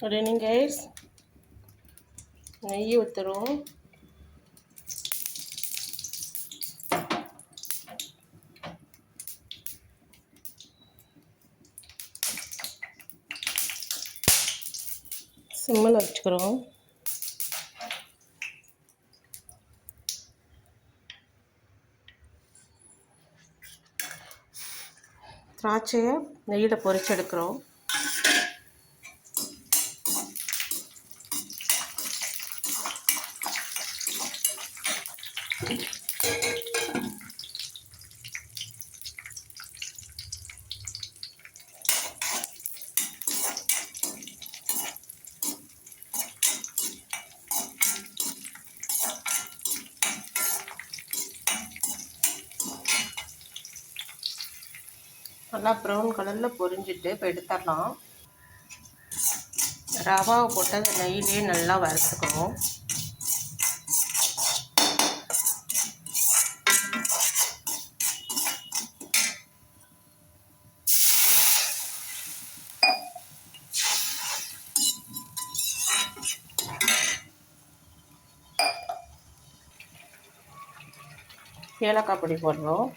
Good evening, guys. நெய் ஊற்றுறோம். சிம்மில் வச்சுக்கிறோம். திராட்சையை நெய்யில் பொரிச்சு எடுக்கிறோம். நல்லா ப்ரௌன் கலரில் பொரிஞ்சிட்டு இப்போ எடுத்துடலாம். ரவாவை போட்டு அந்த நெய்லேயே நல்லா வறுத்துக்கணும். ஏலக்காய் பொடி போடுறோம்.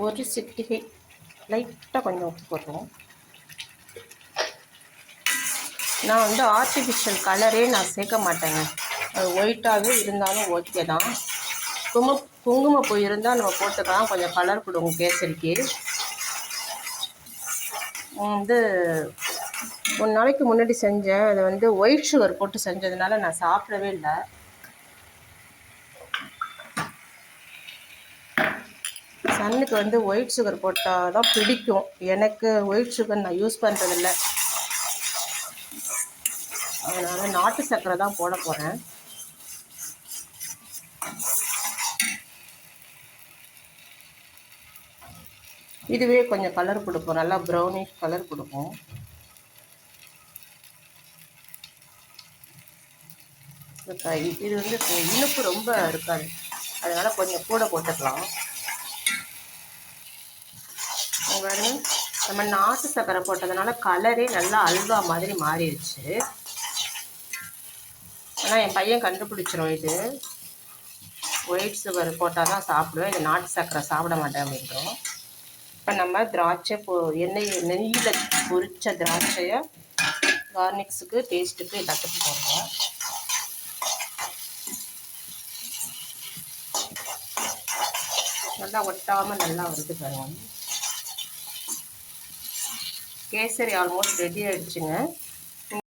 ஒரு சிட்டிகை லைட்டாக கொஞ்சம் உப்பு போடுறோம். நான் ஆர்டிஃபிஷியல் கலரே நான் சேர்க்க மாட்டேங்க. அது ஒயிட்டாகவே இருந்தாலும் ஓகே தான். குங்குமப்பூ இருந்தால் நம்ம போட்டுக்கலாம், கொஞ்சம் கலர் கொடுக்கும் கேசரிக்கு. ஒரு நாளைக்கு முன்னாடி செஞ்சேன். அது ஒயிட் சுகர் போட்டு செஞ்சதுனால நான் சாப்பிடவே இல்லை. சன்னுக்கு ஒயிட் சுகர் போட்டால் தான் பிடிக்கும். எனக்கு ஒயிட் சுகர் நான் யூஸ் பண்ணுறதில்ல. அதனால் நாட்டு சர்க்கரை தான் போட போகிறேன். இதுவே கொஞ்சம் கலர் கொடுப்போம், நல்லா ப்ரௌனிஷ் கலர் கொடுப்போம். இது இனிப்பு ரொம்ப இருக்காது, அதனால் கொஞ்சம் கூட போட்டுக்கலாம். நம்ம நாட்டு சர்க்கரை போட்டதுனால கலரே நல்லா அல்வா மாதிரி மாறிடுச்சு. ஆனால் என் பையன் கண்டுபிடிச்சிரும், இது ஒயிட் சுகர் போட்டால் தான் சாப்பிடுவேன், இது நாட்டு சர்க்கரை சாப்பிட மாட்டேன் அப்படின்றோம். இப்போ நம்ம திராட்சை நெய்யில் பொரித்த திராட்சையை கார்னிக்ஸுக்கு டேஸ்ட்டுக்கு எல்லாத்துக்கும் போடுறோம். நல்லா ஒட்டாமல் நல்லா வருது பாருங்க. Kesari almost ready ஆகிடுச்சுங்க.